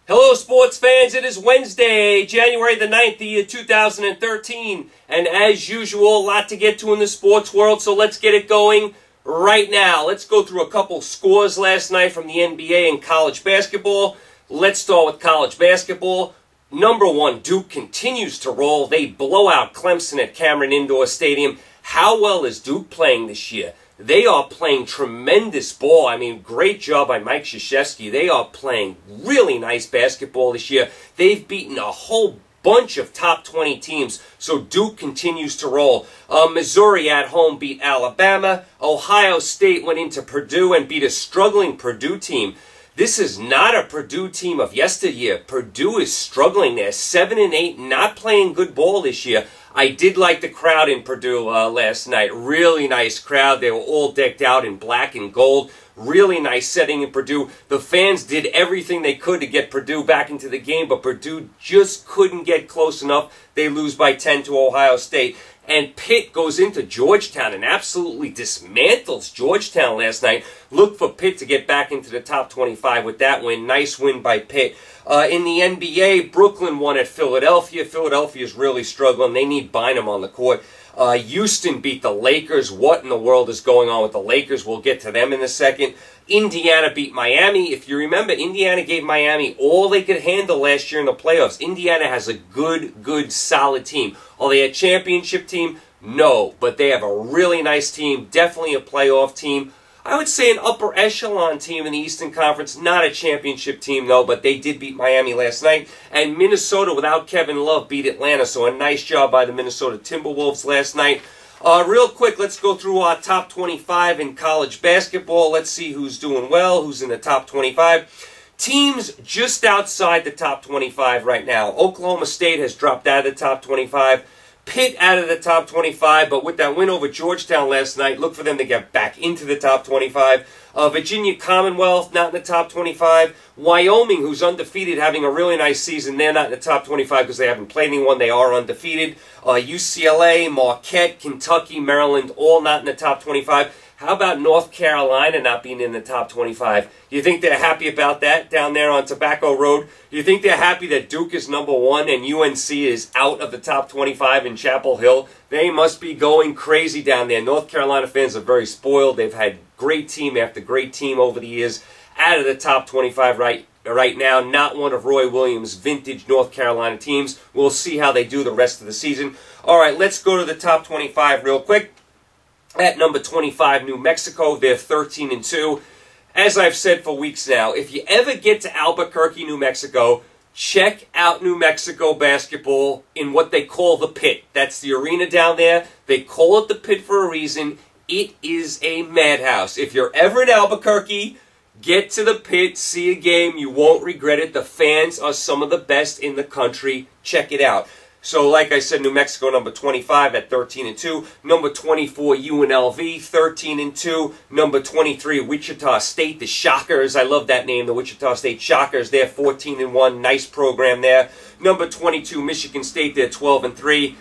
Hello, sports fans. It is Wednesday, January the 9th, the year 2013. And as usual, a lot to get to in the sports world, so let's get it going right now. Let's go through a couple scores last night from the NBA and college basketball. Let's start with college basketball. Number one, Duke continues to roll. They blow out Clemson at Cameron Indoor Stadium. How well is Duke playing this year? They are playing tremendous ball. I mean, great job by Mike Krzyzewski. They are playing really nice basketball this year. They've beaten a whole bunch of top 20 teams, so Duke continues to roll. Missouri at home beat Alabama. Ohio State went into Purdue and beat a struggling Purdue team. This is not a Purdue team of yesteryear. Purdue is struggling. They're 7-8, not playing good ball this year. I did like the crowd in Purdue last night. Really nice crowd. They were all decked out in black and gold. Really nice setting in Purdue. The fans did everything they could to get Purdue back into the game, but Purdue just couldn't get close enough. They lose by 10 to Ohio State. And Pitt goes into Georgetown and absolutely dismantles Georgetown last night. Look for Pitt to get back into the top 25 with that win. Nice win by Pitt. In the NBA, Brooklyn won at Philadelphia. Philadelphia is really struggling. They need Bynum on the court. Houston beat the Lakers. What in the world is going on with the Lakers? We'll get to them in a second. Indiana beat Miami. If you remember, Indiana gave Miami all they could handle last year in the playoffs. Indiana has a good, solid team. Are they a championship team? No, but they have a really nice team. Definitely a playoff team. I would say an upper echelon team in the Eastern Conference. Not a championship team, though, but they did beat Miami last night. And Minnesota, without Kevin Love, beat Atlanta. So a nice job by the Minnesota Timberwolves last night. Real quick, let's go through our top 25 in college basketball. Let's see who's doing well, who's in the top 25. Teams just outside the top 25 right now. Oklahoma State has dropped out of the top 25. Pitt out of the top 25, but with that win over Georgetown last night, look for them to get back into the top 25. Virginia Commonwealth, not in the top 25. Wyoming, who's undefeated, having a really nice season. They're not in the top 25 because they haven't played anyone. They are undefeated. UCLA, Marquette, Kentucky, Maryland, all not in the top 25. How about North Carolina not being in the top 25? You think they're happy about that down there on Tobacco Road? You think they're happy that Duke is number one and UNC is out of the top 25 in Chapel Hill? They must be going crazy down there. North Carolina fans are very spoiled. They've had great team after great team over the years. Out of the top 25 right now, not one of Roy Williams' vintage North Carolina teams. We'll see how they do the rest of the season. All right, let's go to the top 25 real quick. At number 25, New Mexico, they're 13-2. As I've said for weeks now, if you ever get to Albuquerque, New Mexico, check out New Mexico basketball in what they call the Pit. That's the arena down there. They call it the Pit for a reason. It is a madhouse. If you're ever in Albuquerque, get to the Pit, see a game. You won't regret it. The fans are some of the best in the country. Check it out. So, like I said, New Mexico, number 25 at 13-2. Number 24, UNLV, 13-2. Number 23, Wichita State, the Shockers. I love that name, the Wichita State Shockers. They're 14-1. Nice program there. Number 22, Michigan State, they're 12-3.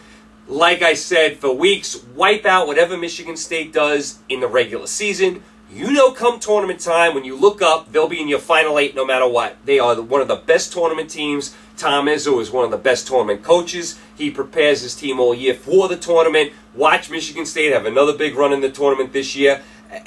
Like I said, for weeks, wipe out whatever Michigan State does in the regular season. You know, come tournament time, when you look up, they'll be in your Final Eight no matter what. They are one of the best tournament teams. Tom Izzo is one of the best tournament coaches. He prepares his team all year for the tournament. Watch Michigan State have another big run in the tournament this year.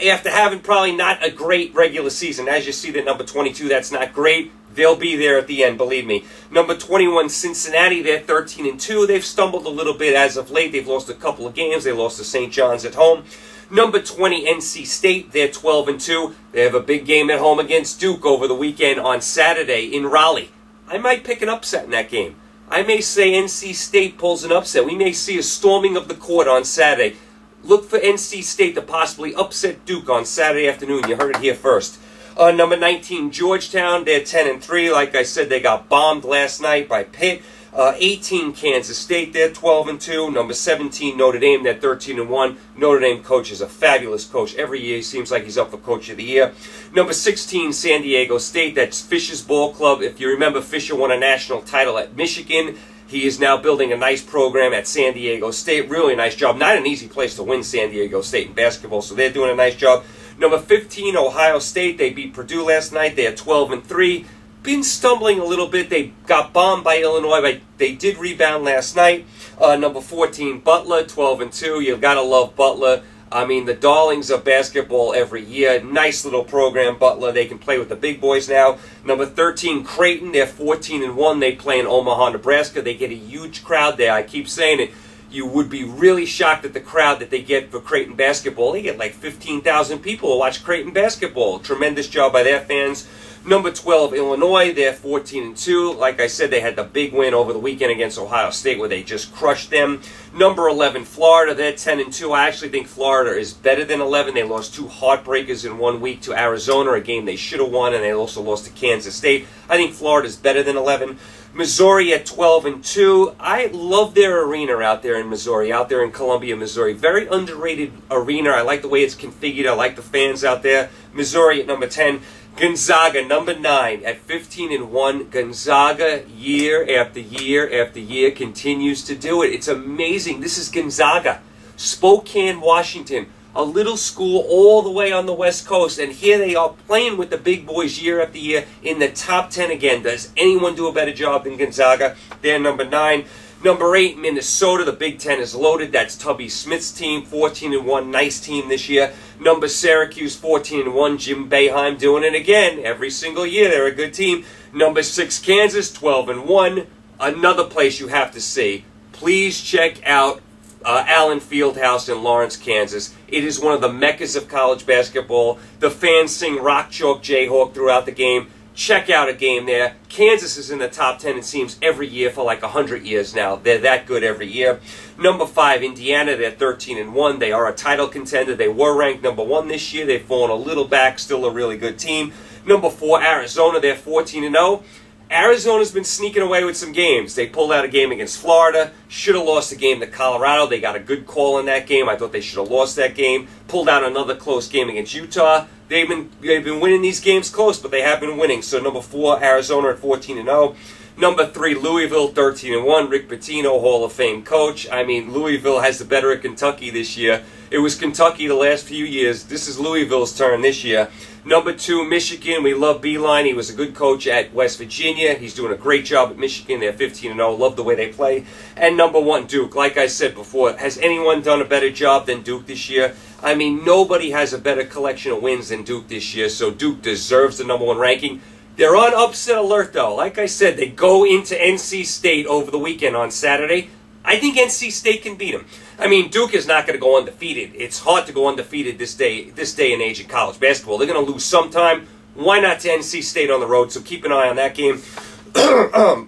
After having probably not a great regular season, as you see that number 22, that's not great. They'll be there at the end, believe me. Number 21, Cincinnati, they're 13-2. They've stumbled a little bit as of late. They've lost a couple of games. They lost to St. John's at home. Number 20, NC State, they're 12-2. They have a big game at home against Duke over the weekend on Saturday in Raleigh. I might pick an upset in that game. I may say NC State pulls an upset. We may see a storming of the court on Saturday. Look for NC State to possibly upset Duke on Saturday afternoon. You heard it here first. Number 19, Georgetown, they're 10-3. Like I said, they got bombed last night by Pitt. 18, Kansas State, they're 12-2. Number 17, Notre Dame, they're 13-1. Notre Dame coach is a fabulous coach. Every year he seems like he's up for Coach of the Year. Number 16, San Diego State, that's Fisher's Ball Club. If you remember, Fisher won a national title at Michigan. He is now building a nice program at San Diego State. Really nice job. Not an easy place to win, San Diego State in basketball, so they're doing a nice job. Number 15, Ohio State. They beat Purdue last night. They are 12-3. been stumbling a little bit. They got bombed by Illinois, but they did rebound last night. Number 14, Butler, 12-2. You've got to love Butler. I mean, the darlings of basketball every year. Nice little program, Butler. They can play with the big boys now. Number 13, Creighton. They're 14-1. They play in Omaha, Nebraska. They get a huge crowd there. I keep saying it. You would be really shocked at the crowd that they get for Creighton basketball. They get like 15,000 people to watch Creighton basketball. Tremendous job by their fans. Number 12, Illinois. They're 14-2. Like I said, they had the big win over the weekend against Ohio State where they just crushed them. Number 11, Florida. They're 10-2. I actually think Florida is better than 11. They lost 2 heartbreakers in 1 week to Arizona, a game they should have won, and they also lost to Kansas State. I think Florida is better than 11. Missouri at 12-2. I love their arena out there in Missouri, out there in Columbia, Missouri. Very underrated arena. I like the way it's configured. I like the fans out there. Missouri at number 10. Gonzaga, number 9, at 15-1. Gonzaga, year after year after year, continues to do it. It's amazing. This is Gonzaga, Spokane, Washington, a little school all the way on the West Coast, and here they are playing with the big boys year after year in the top 10 again. Does anyone do a better job than Gonzaga? They're number 9. Number 8, Minnesota. The Big Ten is loaded. That's Tubby Smith's team, 14-1. Nice team this year. Number Syracuse, 14-1. Jim Boeheim doing it again. Every single year, they're a good team. Number 6, Kansas, 12-1. Another place you have to see. Please check out Allen Fieldhouse in Lawrence, Kansas. It is one of the meccas of college basketball. The fans sing Rock Chalk Jayhawk throughout the game. Check out a game there. Kansas is in the top 10, it seems, every year for like 100 years now. They're that good every year. Number 5, Indiana. They're 13-1. They are a title contender. They were ranked number 1 this year. They've fallen a little back. Still a really good team. Number 4, Arizona. They're 14-0. Arizona's been sneaking away with some games. They pulled out a game against Florida. Should have lost a game to Colorado. They got a good call in that game. I thought they should have lost that game. Pulled out another close game against Utah. They've been winning these games close, but they have been winning. So number 4, Arizona at 14-0. Number 3, Louisville, 13-1. Rick Pitino, Hall of Fame coach. I mean, Louisville has the better of Kentucky this year. It was Kentucky the last few years. This is Louisville's turn this year. Number 2, Michigan. We love Beeline. He was a good coach at West Virginia. He's doing a great job at Michigan. They're 15-0. Love the way they play. And number 1, Duke. Like I said before, has anyone done a better job than Duke this year? I mean, nobody has a better collection of wins than Duke this year, so Duke deserves the number 1 ranking. They're on upset alert, though. Like I said, they go into NC State over the weekend on Saturday. I think NC State can beat them. I mean, Duke is not going to go undefeated. It's hard to go undefeated this day and age in college basketball. They're going to lose sometime. Why not to NC State on the road? So keep an eye on that game.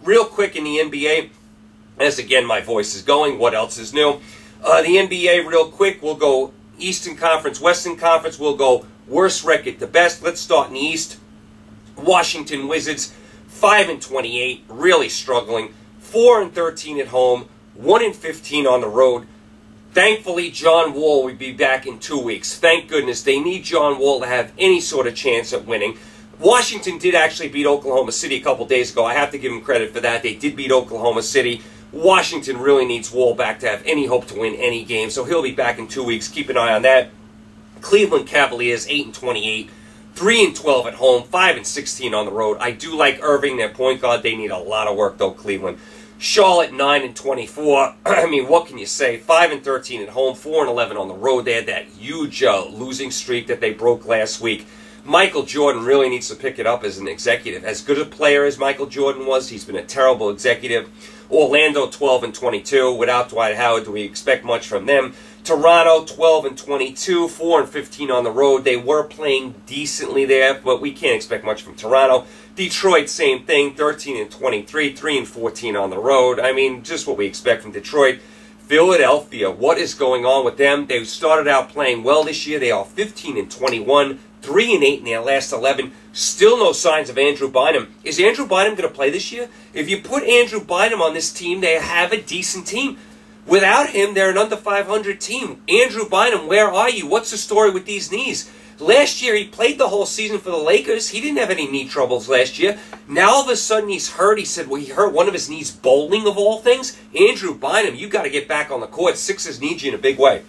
Real quick in the NBA, as again my voice is going, what else is new? The NBA, real quick, we'll go Eastern Conference, Western Conference. We'll go worst record to best. Let's start in the East. Washington Wizards, 5-28, really struggling. 4-13 at home, 1-15 on the road. Thankfully, John Wall will be back in 2 weeks. Thank goodness. They need John Wall to have any sort of chance at winning. Washington did actually beat Oklahoma City a couple days ago. I have to give them credit for that. They did beat Oklahoma City. Washington really needs Wall back to have any hope to win any game, so he'll be back in 2 weeks. Keep an eye on that. Cleveland Cavaliers, 8-28, 3-12 at home, 5-16 on the road. I do like Irving, their point guard. They need a lot of work, though, Cleveland. Charlotte, 9-24. I mean, what can you say? 5-13 at home, 4-11 on the road. They had that huge losing streak that they broke last week. Michael Jordan really needs to pick it up as an executive. As good a player as Michael Jordan was, he's been a terrible executive. Orlando, 12-22. Without Dwight Howard, do we expect much from them? Toronto, 12-22, 4-15 on the road. They were playing decently there, but we can't expect much from Toronto. Detroit, same thing, 13-23, 3-14 on the road. I mean, just what we expect from Detroit. Philadelphia, what is going on with them? They started out playing well this year. They are 15-21, 3-8 in their last 11. Still no signs of Andrew Bynum. Is Andrew Bynum going to play this year? If you put Andrew Bynum on this team, they have a decent team. Without him, they're an under 500 team. Andrew Bynum, where are you? What's the story with these knees? Last year, he played the whole season for the Lakers. He didn't have any knee troubles last year. Now, all of a sudden, he's hurt. He said, well, he hurt one of his knees bowling, of all things. Andrew Bynum, you got to get back on the court. Sixers need you in a big way.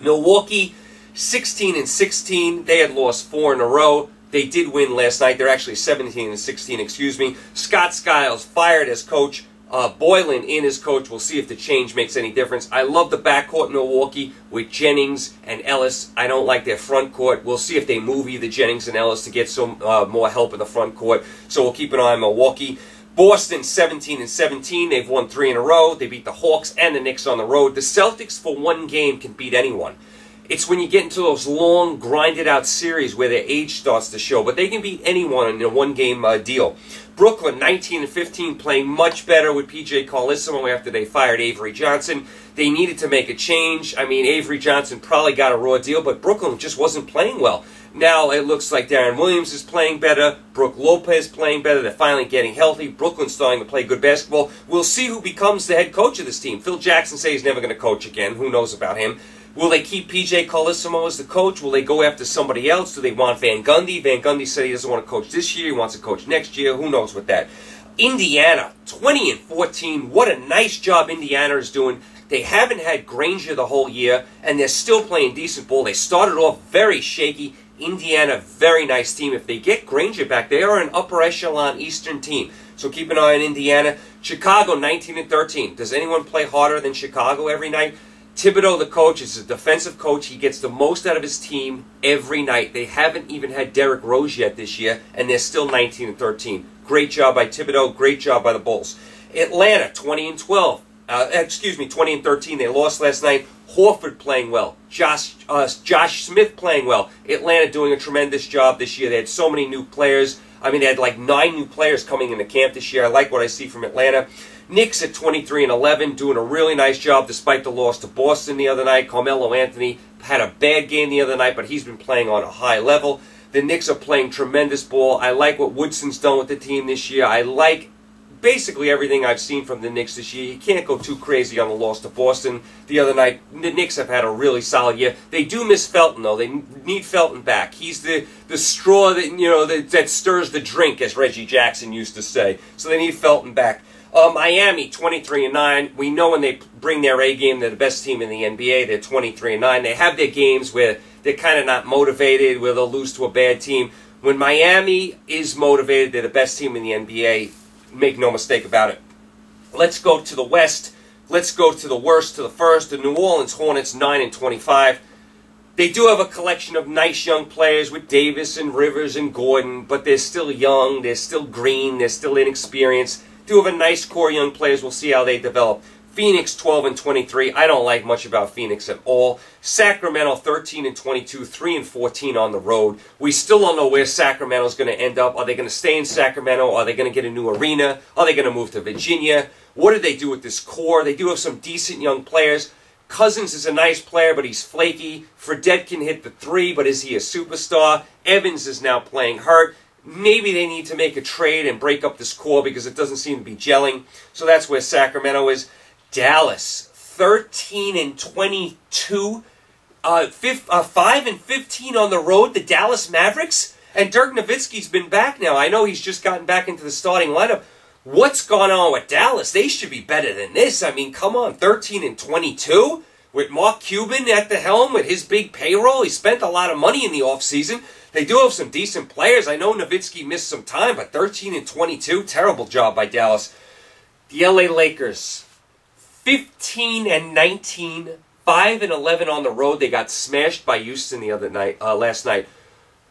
Milwaukee, 16-16. They had lost 4 in a row. They did win last night. They're actually 17-16, excuse me. Scott Skiles fired as coach. Boylan in as coach. We'll see if the change makes any difference. I love the backcourt in Milwaukee with Jennings and Ellis. I don't like their front court. We'll see if they move either Jennings and Ellis to get some more help in the front court. So we'll keep an eye on Milwaukee. Boston 17-17. They've won 3 in a row. They beat the Hawks and the Knicks on the road. The Celtics for one game can beat anyone. It's when you get into those long, grinded-out series where their age starts to show. But they can beat anyone in a one-game deal. Brooklyn, 19-15, playing much better with P.J. Carlesimo after they fired Avery Johnson. They needed to make a change. I mean, Avery Johnson probably got a raw deal, but Brooklyn just wasn't playing well. Now it looks like Darren Williams is playing better. Brook Lopez playing better. They're finally getting healthy. Brooklyn's starting to play good basketball. We'll see who becomes the head coach of this team. Phil Jackson says he's never going to coach again. Who knows about him? Will they keep P.J. Carlesimo as the coach? Will they go after somebody else? Do they want Van Gundy? Van Gundy said he doesn't want to coach this year. He wants to coach next year. Who knows with that? Indiana, 20-14. What a nice job Indiana is doing. They haven't had Granger the whole year, and they're still playing decent ball. They started off very shaky. Indiana, very nice team. If they get Granger back, they are an upper echelon Eastern team. So keep an eye on Indiana. Chicago, 19-13. Does anyone play harder than Chicago every night? Thibodeau, the coach, is a defensive coach. He gets the most out of his team every night. They haven't even had Derrick Rose yet this year, and they're still 19-13. Great job by Thibodeau. Great job by the Bulls. Atlanta, 20-12. 20-13. They lost last night. Horford playing well. Josh Smith playing well. Atlanta doing a tremendous job this year. They had so many new players. I mean, they had like 9 new players coming into camp this year. I like what I see from Atlanta. Knicks at 23-11, doing a really nice job despite the loss to Boston the other night. Carmelo Anthony had a bad game the other night, but he's been playing on a high level. The Knicks are playing tremendous ball. I like what Woodson's done with the team this year. I like basically everything I've seen from the Knicks this year. You can't go too crazy on the loss to Boston the other night. The Knicks have had a really solid year. They do miss Felton, though. They need Felton back. He's the straw that, that stirs the drink, as Reggie Jackson used to say. So they need Felton back. Miami, 23-9. We know when they bring their A game, they're the best team in the NBA. They're 23-9. They have their games where they're kind of not motivated, where they'll lose to a bad team. When Miami is motivated, they're the best team in the NBA. Make no mistake about it. Let's go to the West. Let's go to the worst to the first. The New Orleans Hornets, 9-25. They do have a collection of nice young players with Davis and Rivers and Gordon, but they're still young, they're still green, they're still inexperienced. Do have a nice core young players. We'll see how they develop. Phoenix 12-23. I don't like much about Phoenix at all. Sacramento 13-22, 3-14 on the road. We still don't know where Sacramento's going to end up. Are they going to stay in Sacramento? Are they going to get a new arena? Are they going to move to Virginia? What do they do with this core? They do have some decent young players. Cousins is a nice player, but he's flaky. Fredette can hit the 3, but is he a superstar? Evans is now playing hurt. Maybe they need to make a trade and break up this core because it doesn't seem to be gelling. So that's where Sacramento is. Dallas, 13-22, 5-15 on the road. The Dallas Mavericks, and Dirk Nowitzki's been back now. I know he's just gotten back into the starting lineup. What's going on with Dallas? They should be better than this. I mean, come on, 13-22 with Mark Cuban at the helm with his big payroll. He spent a lot of money in the offseason. They do have some decent players. I know Nowitzki missed some time, but 13-22, terrible job by Dallas. The LA Lakers, 15-19, 5-11 on the road. They got smashed by Houston the other night, last night.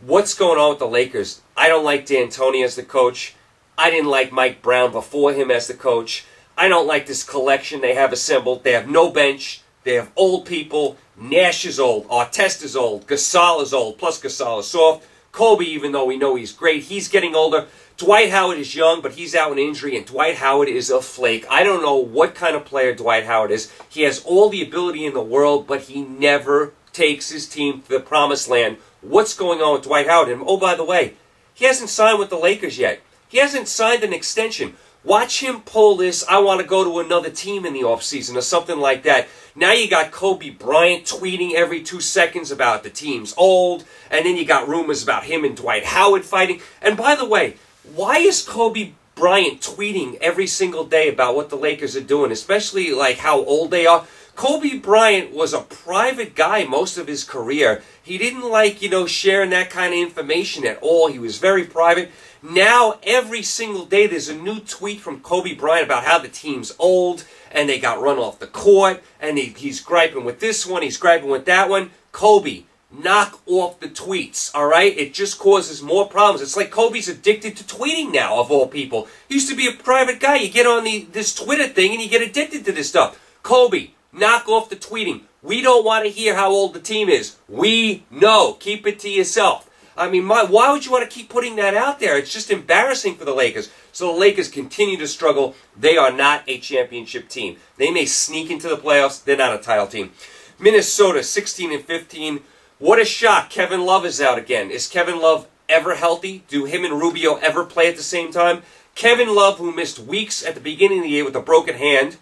What's going on with the Lakers? I don't like D'Antoni as the coach. I didn't like Mike Brown before him as the coach. I don't like this collection they have assembled. They have no bench. They have old people. Nash is old. Artest is old. Gasol is old. Plus Gasol is soft. Kobe, even though we know he's great, he's getting older. Dwight Howard is young, but he's out with an injury, and Dwight Howard is a flake. I don't know what kind of player Dwight Howard is. He has all the ability in the world, but he never takes his team to the promised land. What's going on with Dwight Howard? And oh, by the way, he hasn't signed with the Lakers yet. He hasn't signed an extension. Watch him pull this, I want to go to another team in the offseason or something like that. Now you got Kobe Bryant tweeting every 2 seconds about the team's old, and then you got rumors about him and Dwight Howard fighting. And by the way, why is Kobe Bryant tweeting every single day about what the Lakers are doing, especially like how old they are. Kobe Bryant was a private guy most of his career. He didn't like, sharing that kind of information at all. He was very private. Now, every single day, there's a new tweet from Kobe Bryant about how the team's old, and they got run off the court, and he's griping with this one, he's griping with that one. Kobe, knock off the tweets, all right? It just causes more problems. It's like Kobe's addicted to tweeting now, of all people. He used to be a private guy. You get on this Twitter thing, and you get addicted to this stuff. Kobe, knock off the tweeting. We don't want to hear how old the team is. We know. Keep it to yourself. I mean, why would you want to keep putting that out there? It's just embarrassing for the Lakers. So the Lakers continue to struggle. They are not a championship team. They may sneak into the playoffs. They're not a title team. Minnesota, 16-15. What a shock. Kevin Love is out again. Is Kevin Love ever healthy? Do him and Rubio ever play at the same time? Kevin Love, who missed weeks at the beginning of the year with a broken hand,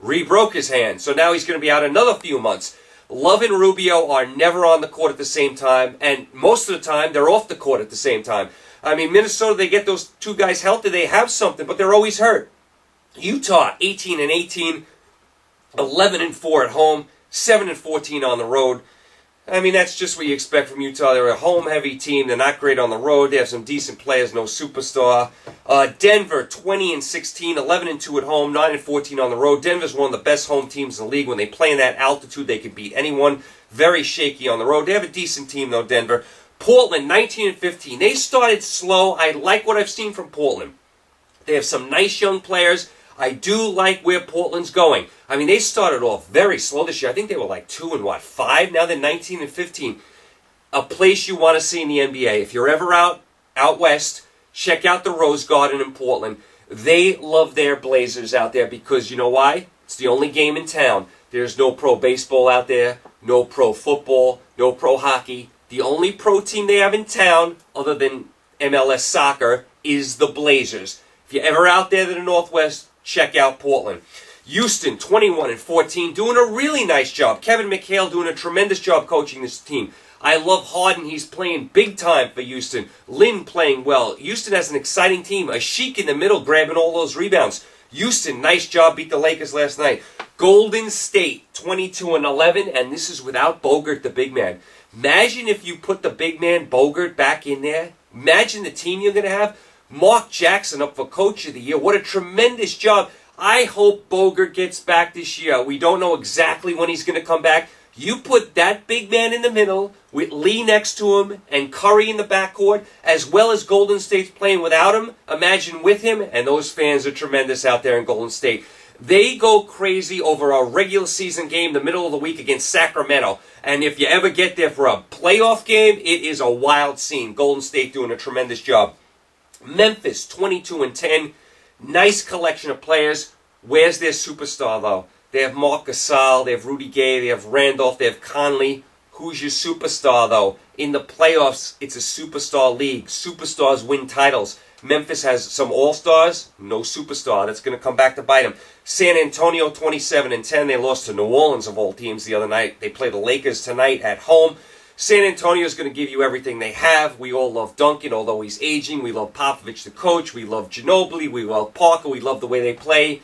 re-broke his hand. So now he's going to be out another few months. Love and Rubio are never on the court at the same time, and most of the time they're off the court at the same time. I mean, Minnesota, they get those two guys healthy, they have something, but they're always hurt. Utah, 18-18, 11-4 at home, 7-14 on the road. I mean, that's just what you expect from Utah. They're a home-heavy team. They're not great on the road. They have some decent players, no superstar. Denver, 20-16, 11-2 at home, 9-14 on the road. Denver's one of the best home teams in the league. When they play in that altitude, they can beat anyone. Very shaky on the road. They have a decent team, though, Denver. Portland, 19-15. They started slow. I like what I've seen from Portland. They have some nice young players. I do like where Portland's going. I mean, they started off very slow this year. I think they were like 2-5. Now they're 19-15. A place you want to see in the NBA. If you're ever out west, check out the Rose Garden in Portland. They love their Blazers out there because you know why? It's the only game in town. There's no pro baseball out there, no pro football, no pro hockey. The only pro team they have in town, other than MLS soccer, is the Blazers. If you're ever out there to the Northwest, check out Portland. Houston, 21-14, doing a really nice job. Kevin McHale doing a tremendous job coaching this team. I love Harden. He's playing big time for Houston. Lynn playing well. Houston has an exciting team. A Sheik in the middle grabbing all those rebounds. Houston, nice job, beat the Lakers last night. Golden State, 22-11, and this is without Bogert, the big man. Imagine if you put the big man Bogert back in there. Imagine the team you're going to have. Mark Jackson up for Coach of the Year. What a tremendous job. I hope Bogert gets back this year. We don't know exactly when he's going to come back. You put that big man in the middle with Lee next to him and Curry in the backcourt, as well as Golden State's playing without him. Imagine with him, and those fans are tremendous out there in Golden State. They go crazy over a regular season game the middle of the week against Sacramento. And if you ever get there for a playoff game, it is a wild scene. Golden State doing a tremendous job. Memphis, 22-10. Nice collection of players. Where's their superstar, though? They have Marc Gasol, they have Rudy Gay, they have Randolph, they have Conley. Who's your superstar, though? In the playoffs, it's a superstar league. Superstars win titles. Memphis has some all-stars, no superstar. That's going to come back to bite them. San Antonio, 27-10. They lost to New Orleans, of all teams, the other night. They play the Lakers tonight at home. San Antonio is going to give you everything they have. We all love Duncan, although he's aging. We love Popovich, the coach. We love Ginobili. We love Parker. We love the way they play.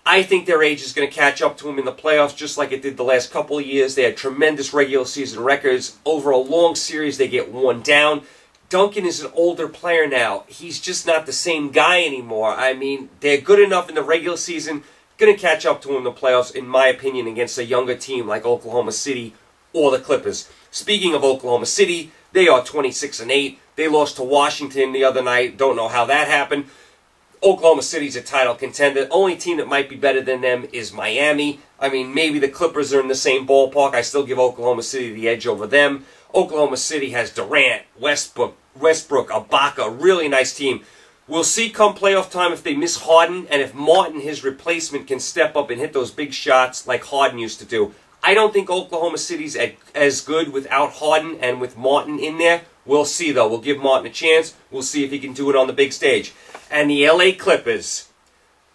I think their age is going to catch up to them in the playoffs, just like it did the last couple of years. They had tremendous regular season records. Over a long series, they get worn down. Duncan is an older player now. He's just not the same guy anymore. I mean, they're good enough in the regular season. Going to catch up to him in the playoffs, in my opinion, against a younger team like Oklahoma City or the Clippers. Speaking of Oklahoma City, they are 26-8. They lost to Washington the other night. Don't know how that happened. Oklahoma City's a title contender. The only team that might be better than them is Miami. I mean, maybe the Clippers are in the same ballpark. I still give Oklahoma City the edge over them. Oklahoma City has Durant, Westbrook, Ibaka, really nice team. We'll see come playoff time if they miss Harden and if Martin, his replacement, can step up and hit those big shots like Harden used to do. I don't think Oklahoma City's as good without Harden and with Martin in there. We'll see, though. We'll give Martin a chance. We'll see if he can do it on the big stage. And the LA Clippers.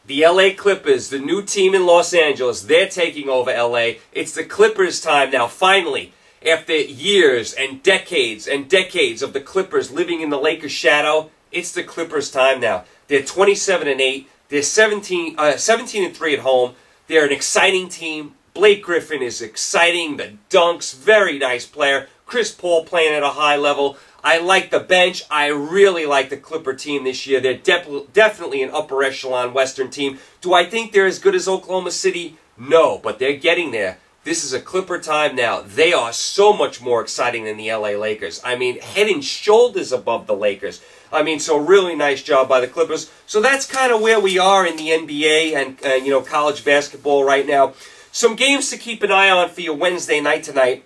The LA Clippers, the new team in Los Angeles, they're taking over LA. It's the Clippers' time now, finally. After years and decades of the Clippers living in the Lakers' shadow, it's the Clippers' time now. They're 27-8. They're 17-3 at home. They're an exciting team. Blake Griffin is exciting. The dunks, very nice player. Chris Paul playing at a high level. I like the bench. I really like the Clipper team this year. They're definitely an upper echelon Western team. Do I think they're as good as Oklahoma City? No, but they're getting there. This is a Clipper time now. They are so much more exciting than the LA Lakers. I mean, head and shoulders above the Lakers. I mean, so really nice job by the Clippers. So that's kind of where we are in the NBA and you know, college basketball right now. Some games to keep an eye on for you Wednesday night tonight.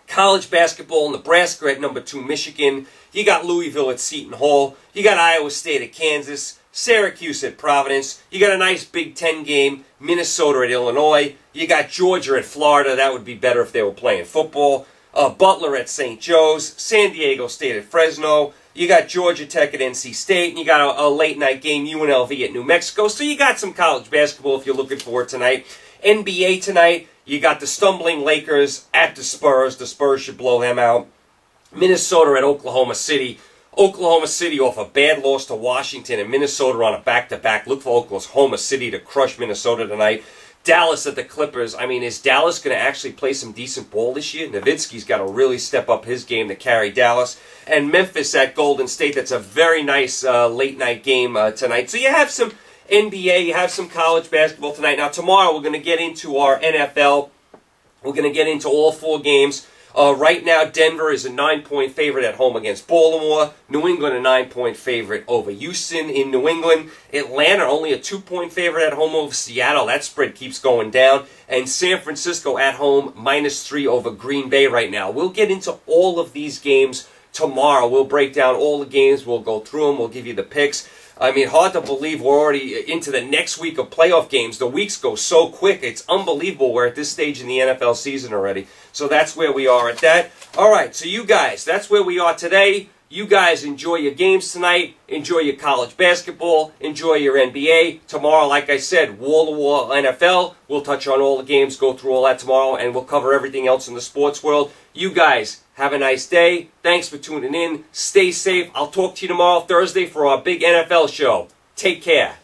College basketball, Nebraska at number 2, Michigan. You got Louisville at Seton Hall. You got Iowa State at Kansas. Syracuse at Providence. You got a nice Big Ten game. Minnesota at Illinois. You got Georgia at Florida. That would be better if they were playing football. Butler at St. Joe's. San Diego State at Fresno. You got Georgia Tech at NC State. And you got a late night game, UNLV at New Mexico. So you got some college basketball if you're looking for it tonight. NBA tonight. You got the stumbling Lakers at the Spurs. The Spurs should blow them out. Minnesota at Oklahoma City. Oklahoma City off a bad loss to Washington, and Minnesota on a back-to-back. Look for Oklahoma City to crush Minnesota tonight. Dallas at the Clippers. I mean, is Dallas going to actually play some decent ball this year? Nowitzki's got to really step up his game to carry Dallas. And Memphis at Golden State. That's a very nice late-night game tonight. So you have some NBA, you have some college basketball tonight. Now, tomorrow we're going to get into our NFL. We're going to get into all 4 games. Right now, Denver is a 9-point favorite at home against Baltimore. New England, a 9-point favorite over Houston in New England. Atlanta, only a 2-point favorite at home over Seattle. That spread keeps going down. And San Francisco at home, -3 over Green Bay right now. We'll get into all of these games tomorrow. We'll break down all the games. We'll go through them. We'll give you the picks. I mean, hard to believe we're already into the next week of playoff games. The weeks go so quick. It's unbelievable we're at this stage in the NFL season already. So that's where we are at that. All right, so you guys, that's where we are today. You guys enjoy your games tonight. Enjoy your college basketball. Enjoy your NBA. Tomorrow, like I said, wall-to-wall NFL. We'll touch on all the games, go through all that tomorrow, and we'll cover everything else in the sports world. You guys, have a nice day. Thanks for tuning in. Stay safe. I'll talk to you tomorrow, Thursday, for our big NFL show. Take care.